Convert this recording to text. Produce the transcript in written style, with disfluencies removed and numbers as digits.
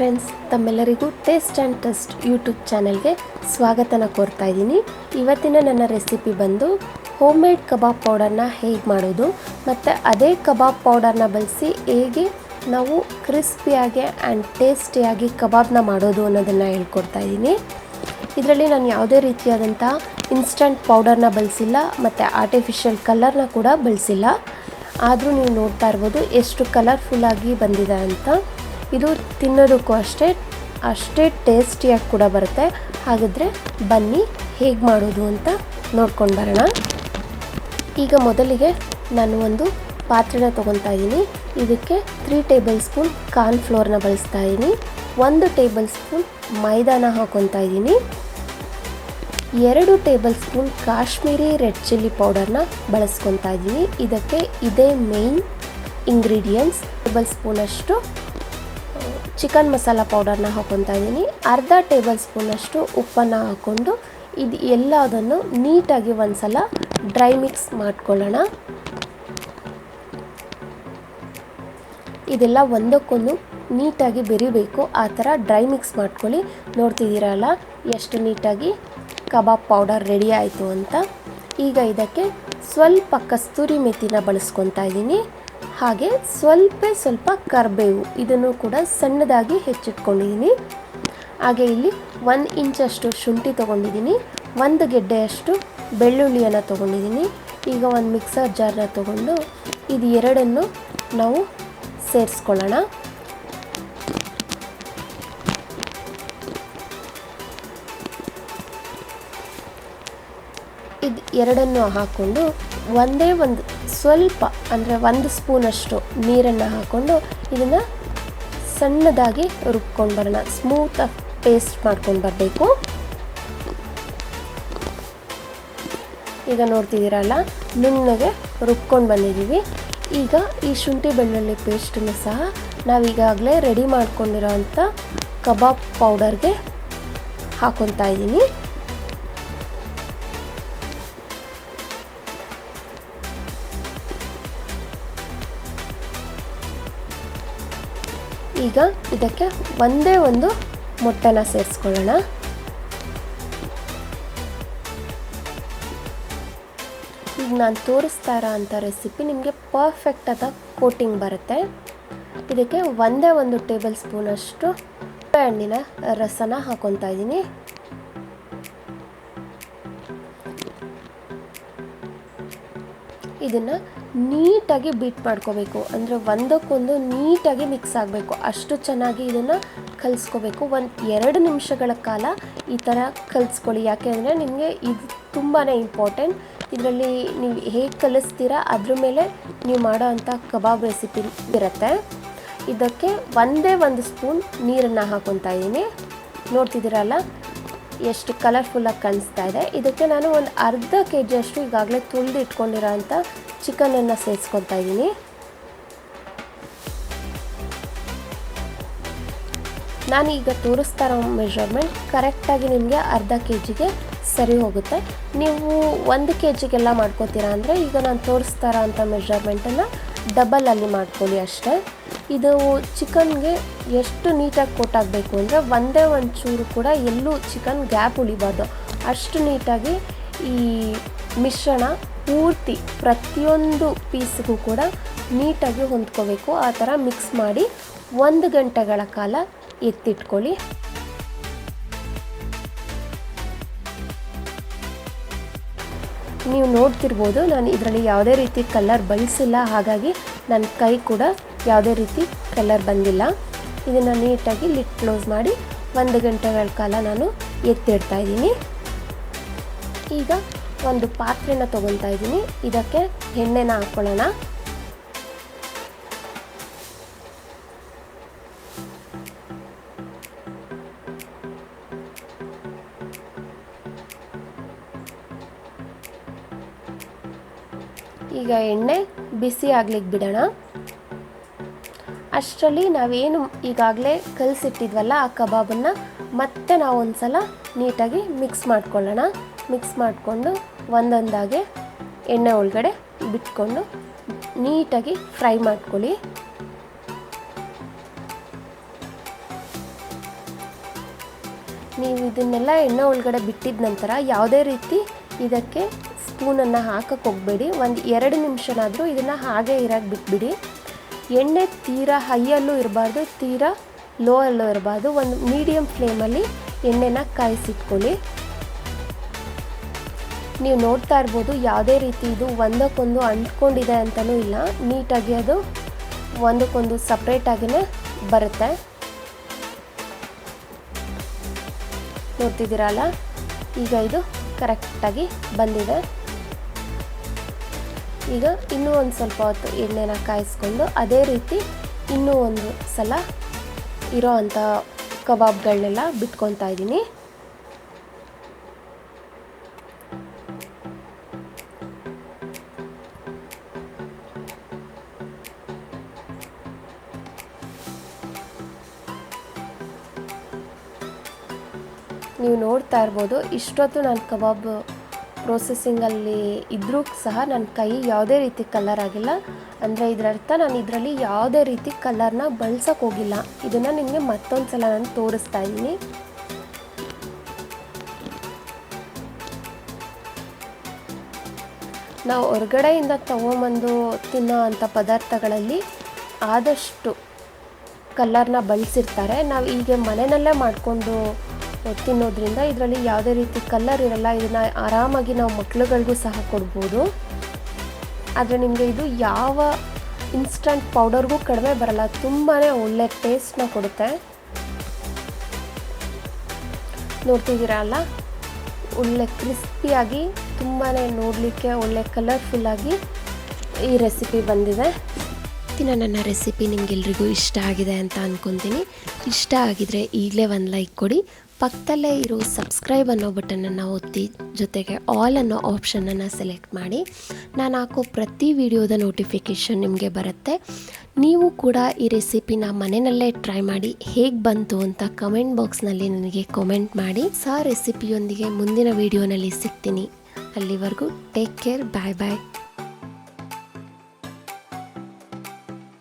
Friends, ತಮ್ಮೆಲ್ಲರಿಗೂ taste and test YouTube ಚಾನೆಲ್ಗೆ ಸ್ವಾಗತನ ಕೋರ್ತಾ ಇದ್ದೀನಿ. ಇವತ್ತಿನ ನನ್ನ ರೆಸಿಪಿ ಬಂದು ಹೋಮ್ ಮೇಡ್ ಕಬಾಬ್ ಪೌಡರ್ನ ಹೇಗೆ ಮಾಡೋದು ಮತ್ತು ಅದೇ ಕಬಾಬ್ ಪೌಡರ್ನ ಬಳಸಿ ಹೇಗೆ ನಾವು ಕ್ರಿಸ್ಪಿಯಾಗಿ ಆ್ಯಂಡ್ ಟೇಸ್ಟಿಯಾಗಿ ಕಬಾಬ್ನ ಮಾಡೋದು ಅನ್ನೋದನ್ನು ಹೇಳ್ಕೊಡ್ತಾ ಇದ್ದೀನಿ. ಇದರಲ್ಲಿ ನಾನು ಯಾವುದೇ ರೀತಿಯಾದಂಥ ಇನ್ಸ್ಟಂಟ್ ಪೌಡರ್ನ ಬಳಸಿಲ್ಲ ಮತ್ತು ಆರ್ಟಿಫಿಷಿಯಲ್ ಕಲರ್ನ ಕೂಡ ಬಳಸಿಲ್ಲ. ಆದರೂ ನೀವು ನೋಡ್ತಾ ಇರ್ಬೋದು ಎಷ್ಟು ಕಲರ್ಫುಲ್ಲಾಗಿ ಬಂದಿದೆ ಅಂತ. ಇದು ತಿನ್ನೋದಕ್ಕೂ ಅಷ್ಟೇ ಟೇಸ್ಟಿಯಾಗಿ ಕೂಡ ಬರುತ್ತೆ. ಹಾಗಾದರೆ ಬನ್ನಿ ಹೇಗೆ ಮಾಡೋದು ಅಂತ ನೋಡ್ಕೊಂಡು ಬರೋಣ. ಈಗ ಮೊದಲಿಗೆ ನಾನು ಒಂದು ಪಾತ್ರೆನ ತೊಗೊತಾ ಇದ್ದೀನಿ. ಇದಕ್ಕೆ 3 ಟೇಬಲ್ ಸ್ಪೂನ್ ಕಾರ್ನ್ಫ್ಲೋರ್ನ ಬಳಸ್ತಾ ಇದ್ದೀನಿ. 1 ಟೇಬಲ್ ಸ್ಪೂನ್ ಮೈದಾನ ಹಾಕ್ಕೊತಾ ಇದ್ದೀನಿ. 2 tablespoon Kashmiri red chilli ಪೌಡರ್ನ ಬಳಸ್ಕೊತಾ ಇದ್ದೀನಿ. ಇದಕ್ಕೆ ಇದೇ ಮೇನ್ ಇಂಗ್ರೀಡಿಯೆಂಟ್ಸ್. ಟೇಬಲ್ ಸ್ಪೂನಷ್ಟು ಚಿಕನ್ ಮಸಾಲ ಪೌಡರ್ನ ಹಾಕ್ಕೊತಾ ಇದ್ದೀನಿ. ಅರ್ಧ ಟೇಬಲ್ ಸ್ಪೂನಷ್ಟು ಉಪ್ಪನ್ನು ಹಾಕ್ಕೊಂಡು ಇದು ಎಲ್ಲದನ್ನು ನೀಟಾಗಿ ಒಂದ್ಸಲ ಡ್ರೈ ಮಿಕ್ಸ್ ಮಾಡ್ಕೊಳ್ಳೋಣ. ಇದೆಲ್ಲ ಒಂದಕ್ಕೊಂದು ನೀಟಾಗಿ ಬೆರಿಬೇಕು, ಆ ಥರ ಡ್ರೈ ಮಿಕ್ಸ್ ಮಾಡ್ಕೊಳ್ಳಿ. ನೋಡ್ತಿದ್ದೀರಲ್ಲ ಎಷ್ಟು ನೀಟಾಗಿ ಕಬಾಬ್ ಪೌಡರ್ ರೆಡಿ ಆಯಿತು ಅಂತ. ಈಗ ಇದಕ್ಕೆ ಸ್ವಲ್ಪ ಕಸ್ತೂರಿ ಮೆಥಿನ ಬಳಸ್ಕೊತಾ ಇದ್ದೀನಿ. ಹಾಗೆ ಸ್ವಲ್ಪ ಕರಿಬೇವು, ಇದನ್ನು ಕೂಡ ಸಣ್ಣದಾಗಿ ಹೆಚ್ಚಿಟ್ಕೊಂಡಿದ್ದೀನಿ. ಹಾಗೆ ಇಲ್ಲಿ 1 ಇಂಚಷ್ಟು ಶುಂಠಿ ತೊಗೊಂಡಿದ್ದೀನಿ. 1 ಗೆಡ್ಡೆಯಷ್ಟು ಬೆಳ್ಳುಳ್ಳಿಯನ್ನು ತೊಗೊಂಡಿದ್ದೀನಿ. ಈಗ ಒಂದು ಮಿಕ್ಸರ್ ಜಾರ್ನ ತೊಗೊಂಡು ಇದು ಎರಡನ್ನು ನಾವು ಸೇರಿಸ್ಕೊಳ್ಳೋಣ. ಇದು ಎರಡನ್ನು ಹಾಕ್ಕೊಂಡು ಒಂದು ಸ್ವಲ್ಪ ಅಂದರೆ 1 ಸ್ಪೂನಷ್ಟು ನೀರನ್ನು ಹಾಕ್ಕೊಂಡು ಇದನ್ನು ಸಣ್ಣದಾಗಿ ರುಬ್ಕೊಂಡು ಬರೋಣ. ಸ್ಮೂತಾಗಿ ಪೇಸ್ಟ್ ಮಾಡ್ಕೊಂಡು ಬರಬೇಕು. ಈಗ ನೋಡ್ತಿದ್ದೀರಲ್ಲ ನುಣ್ಣಗೆ ರುಬ್ಕೊಂಡು ಬಂದಿದ್ದೀವಿ. ಈಗ ಈ ಶುಂಠಿ ಬೆಳ್ಳುಳ್ಳಿ ಪೇಸ್ಟನ್ನು ಸಹ ನಾವೀಗಾಗಲೇ ರೆಡಿ ಮಾಡ್ಕೊಂಡಿರೋ ಅಂಥ ಕಬಾಬ್ ಪೌಡರ್ಗೆ ಹಾಕ್ಕೊತಾ ಇದ್ದೀನಿ. ಈಗ ಇದಕ್ಕೆ ಒಂದೇ ಒಂದು ಮೊಟ್ಟೆನ ಸೇರಿಸ್ಕೊಳ್ಳೋಣ. ಈಗ ನಾನು ತೋರಿಸ್ತಾ ಇರೋ ಅಂಥ ರೆಸಿಪಿ ನಿಮಗೆ ಪರ್ಫೆಕ್ಟಾದ ಕೋಟಿಂಗ್ ಬರುತ್ತೆ. ಇದಕ್ಕೆ ಒಂದೇ ಒಂದು ಟೇಬಲ್ ಸ್ಪೂನಷ್ಟು ಹಣ್ಣಿನ ರಸನ ಹಾಕ್ಕೊತಾ ಇದ್ದೀನಿ. ಇದನ್ನು ನೀಟಾಗಿ ಬೀಟ್ ಮಾಡ್ಕೋಬೇಕು, ಅಂದರೆ ಒಂದಕ್ಕೊಂದು ನೀಟಾಗಿ ಮಿಕ್ಸ್ ಆಗಬೇಕು. ಅಷ್ಟು ಚೆನ್ನಾಗಿ ಇದನ್ನು ಕಲಿಸ್ಕೋಬೇಕು. 2 ನಿಮಿಷಗಳ ಕಾಲ ಈ ಥರ ಕಲಿಸ್ಕೊಳ್ಳಿ. ಯಾಕೆ ಅಂದರೆ ನಿಮಗೆ ಇದು ತುಂಬಾ ಇಂಪಾರ್ಟೆಂಟ್. ಇದರಲ್ಲಿ ನೀವು ಹೇಗೆ ಕಲಿಸ್ತೀರಾ ಅದ್ರ ಮೇಲೆ ನೀವು ಮಾಡೋ ಅಂಥ ಕಬಾಬ್ ರೆಸಿಪಿ ಇರುತ್ತೆ. ಇದಕ್ಕೆ ಒಂದೇ 1 ಸ್ಪೂನ್ ನೀರನ್ನು ಹಾಕ್ಕೊತಾ ಇದ್ದೀನಿ. ನೋಡ್ತಿದ್ದೀರಲ್ಲ ಎಷ್ಟು ಕಲರ್ಫುಲ್ಲಾಗಿ ಕಾಣಿಸ್ತಾ ಇದೆ. ಇದಕ್ಕೆ ನಾನು ಒಂದು ಅರ್ಧ kg ಈಗಾಗಲೇ ತುಳಿದು ಇಟ್ಕೊಂಡಿರೋ ಅಂಥ ಚಿಕನನ್ನು ಸೇರಿಸ್ಕೊತಾ ಇದ್ದೀನಿ. ನಾನು ಈಗ ತೋರಿಸ್ತಾ ಇರೋ ಮೆಷರ್ಮೆಂಟ್ ಕರೆಕ್ಟಾಗಿ ನಿಮಗೆ ಅರ್ಧ kgಗೆ ಸರಿ ಹೋಗುತ್ತೆ. ನೀವು 1 kgಗೆಲ್ಲ ಮಾಡ್ಕೋತೀರಾ ಅಂದರೆ ಈಗ ನಾನು ತೋರಿಸ್ತಾ ಇರೋ ಅಂಥ ಮೆಷರ್ಮೆಂಟನ್ನು ಡಬಲಲ್ಲಿ ಮಾಡ್ಕೊಳ್ಳಿ ಅಷ್ಟೇ. ಇದು ಚಿಕನ್ಗೆ ಎಷ್ಟು ನೀಟಾಗಿ ಕೋಟಾಗಬೇಕು ಅಂದರೆ ಒಂದೇ ಒಂಚೂರು ಕೂಡ ಎಲ್ಲೂ ಚಿಕನ್ ಗ್ಯಾಪ್ ಉಳಿಬಾರ್ದು. ಅಷ್ಟು ನೀಟಾಗಿ ಈ ಮಿಶ್ರಣ ಪೂರ್ತಿ ಪ್ರತಿಯೊಂದು ಪೀಸ್ಗೂ ಕೂಡ ನೀಟಾಗಿ ಹೊಂದ್ಕೋಬೇಕು. ಆ ಥರ ಮಿಕ್ಸ್ ಮಾಡಿ 1 ಗಂಟೆಗಳ ಕಾಲ ಎತ್ತಿಟ್ಕೊಳ್ಳಿ. ನೀವು ನೋಡ್ತಿರ್ಬೋದು ನಾನು ಇದರಲ್ಲಿ ಯಾವುದೇ ರೀತಿ ಕಲರ್ ಬಳಸಿಲ್ಲ, ಹಾಗಾಗಿ ನನ್ನ ಕೈ ಕೂಡ ಯಾವುದೇ ರೀತಿ ಕಲರ್ ಬಂದಿಲ್ಲ. ಇದನ್ನು ನೀಟಾಗಿ ಲಿಡ್ ಕ್ಲೋಸ್ ಮಾಡಿ 1 ಗಂಟೆಗಳ ಕಾಲ ನಾನು ಎತ್ತಿಡ್ತಾ ಇದ್ದೀನಿ. ಈಗ ಒಂದು ಪಾತ್ರೆನ ತೊಗೊತಾ ಇದ್ದೀನಿ. ಇದಕ್ಕೆ ಎಣ್ಣೆನ ಹಾಕ್ಕೊಳ್ಳೋಣ. ಈಗ ಎಣ್ಣೆ ಬಿಸಿ ಆಗ್ಲಿಕ್ಕೆ ಬಿಡೋಣ. ಅಷ್ಟರಲ್ಲಿ ನಾವೇನು ಈಗಾಗಲೇ ಕಲಸಿಟ್ಟಿದ್ವಲ್ಲ ಆ ಕಬಾಬನ್ನು ಮತ್ತೆ ನಾವು ಒಂದ್ಸಲ ನೀಟಾಗಿ ಮಿಕ್ಸ್ ಮಾಡ್ಕೊಳ್ಳೋಣ. ಮಿಕ್ಸ್ ಮಾಡಿಕೊಂಡು ಒಂದೊಂದಾಗೆ ಎಣ್ಣೆ ಒಳಗಡೆ ಬಿಟ್ಕೊಂಡು ನೀಟಾಗಿ ಫ್ರೈ ಮಾಡ್ಕೊಳ್ಳಿ. ನೀವು ಇದನ್ನೆಲ್ಲ ಎಣ್ಣೆ ಒಳಗಡೆ ಬಿಟ್ಟಿದ ನಂತರ ಯಾವುದೇ ರೀತಿ ಇದಕ್ಕೆ ಸ್ಪೂನನ್ನು ಹಾಕಕ್ಕೆ ಹೋಗಬೇಡಿ. ಒಂದು 2 ನಿಮಿಷನಾದರೂ ಇದನ್ನು ಹಾಗೆ ಇರೋಕ್ಕೆ ಬಿಟ್ಬಿಡಿ. ಎಣ್ಣೆ ತೀರಾ ಹೈಯಲ್ಲೂ ಇರಬಾರ್ದು, ತೀರಾ ಲೋ ಅಲ್ಲೂ ಇರಬಾರ್ದು. ಒಂದು ಮೀಡಿಯಮ್ ಫ್ಲೇಮಲ್ಲಿ ಎಣ್ಣೆನ ಕಾಯಿಸಿಟ್ಕೊಳ್ಳಿ. ನೀವು ನೋಡ್ತಾ ಇರ್ಬೋದು ಯಾವುದೇ ರೀತಿ ಇದು ಒಂದಕ್ಕೊಂದು ಅಂಟ್ಕೊಂಡಿದೆ ಅಂತಲೂ ಇಲ್ಲ, ನೀಟಾಗಿ ಅದು ಒಂದಕ್ಕೊಂದು ಸಪ್ರೇಟಾಗಿಯೇ ಬರುತ್ತೆ. ನೋಡ್ತಿದ್ದೀರಲ್ಲ, ಈಗ ಇದು ಕರೆಕ್ಟಾಗಿ ಬಂದಿದೆ. ಈಗ ಇನ್ನೂ ಒಂದು ಸ್ವಲ್ಪ ಹೊತ್ತು ಎಣ್ಣೆನ ಕಾಯಿಸ್ಕೊಂಡು ಅದೇ ರೀತಿ ಇನ್ನೂ ಒಂದು ಸಲ ಇರೋ ಅಂಥ ಕಬಾಬ್ಗಳನ್ನೆಲ್ಲ ಬಿಟ್ಕೊತಾ ಇದ್ದೀನಿ. ನೀವು ನೋಡ್ತಾ ಇರ್ಬೋದು, ಇಷ್ಟೊತ್ತು ನಾನು ಕಬಾಬ್ ಪ್ರೊಸೆಸಿಂಗಲ್ಲಿ ಇದ್ದರೂ ಸಹ ನನ್ನ ಕೈ ಯಾವುದೇ ರೀತಿ ಕಲರ್ ಆಗಿಲ್ಲ. ಅಂದರೆ ಇದರರ್ಥ ನಾನು ಇದರಲ್ಲಿ ಯಾವುದೇ ರೀತಿ ಕಲರ್ನ ಬಳಸೋಕೆ ಹೋಗಿಲ್ಲ. ಇದನ್ನು ನಿಮಗೆ ಮತ್ತೊಂದು ಸಲ ನಾನು ತೋರಿಸ್ತಾ ಇದ್ದೀನಿ. ನಾವು ಹೊರಗಡೆಯಿಂದ ತೊಗೊಂಬಂದು ತಿನ್ನೋ ಅಂಥ ಪದಾರ್ಥಗಳಲ್ಲಿ ಆದಷ್ಟು ಕಲರ್ನ ಬಳಸಿರ್ತಾರೆ. ನಾವು ಈಗ ಮನೆಯಲ್ಲೇ ಮಾಡಿಕೊಂಡು ತಿನ್ನೋದ್ರಿಂದ ಇದರಲ್ಲಿ ಯಾವುದೇ ರೀತಿ ಕಲರ್ ಇರಲ್ಲ. ಇದನ್ನು ಆರಾಮಾಗಿ ನಾವು ಮಕ್ಳುಗಳಿಗೂ ಸಹ ಕೊಡ್ಬೋದು. ಆದರೆ ನಿಮಗೆ ಇದು ಯಾವ ಇನ್ಸ್ಟಂಟ್ ಪೌಡರ್ಗೂ ಕಡಿಮೆ ಬರಲ್ಲ, ತುಂಬಾ ಒಳ್ಳೆ ಟೇಸ್ಟ್ನ ಕೊಡುತ್ತೆ. ನೋಡ್ತಿದ್ದೀರಲ್ಲ, ಒಳ್ಳೆ ಕ್ರಿಸ್ಪಿಯಾಗಿ ತುಂಬಾ ನೋಡಲಿಕ್ಕೆ ಒಳ್ಳೆ ಕಲರ್ಫುಲ್ಲಾಗಿ ಈ ರೆಸಿಪಿ ಬಂದಿದೆ. ನನ್ನ ರೆಸಿಪಿ ನಿಮಗೆಲ್ರಿಗೂ ಇಷ್ಟ ಆಗಿದೆ ಅಂತ ಅಂದ್ಕೊತೀನಿ. ಇಷ್ಟ ಆಗಿದರೆ ಈಗಲೇ ಒಂದು ಲೈಕ್ ಕೊಡಿ. ಪಕ್ಕದಲ್ಲೇ ಇರೋ ಸಬ್ಸ್ಕ್ರೈಬ್ ಅನ್ನೋ ಬಟನನ್ನು ಒತ್ತಿ, ಜೊತೆಗೆ ಆಲ್ ಅನ್ನೋ ಆಪ್ಷನನ್ನು ಸೆಲೆಕ್ಟ್ ಮಾಡಿ. ನಾನು ಹಾಕೋ ಪ್ರತಿ ವಿಡಿಯೋದ ನೋಟಿಫಿಕೇಷನ್ ನಿಮಗೆ ಬರುತ್ತೆ. ನೀವು ಕೂಡ ಈ ರೆಸಿಪಿನ ಮನೆಯಲ್ಲೇ ಟ್ರೈ ಮಾಡಿ ಹೇಗೆ ಬಂತು ಅಂತ ಕಮೆಂಟ್ ಬಾಕ್ಸ್ನಲ್ಲಿ ನನಗೆ ಕಾಮೆಂಟ್ ಮಾಡಿ. ರೆಸಿಪಿಯೊಂದಿಗೆ ಮುಂದಿನ ವಿಡಿಯೋನಲ್ಲಿ ಸಿಗ್ತೀನಿ. ಅಲ್ಲಿವರೆಗೂ ಟೇಕ್ ಕೇರ್, ಬಾಯ್ ಬಾಯ್.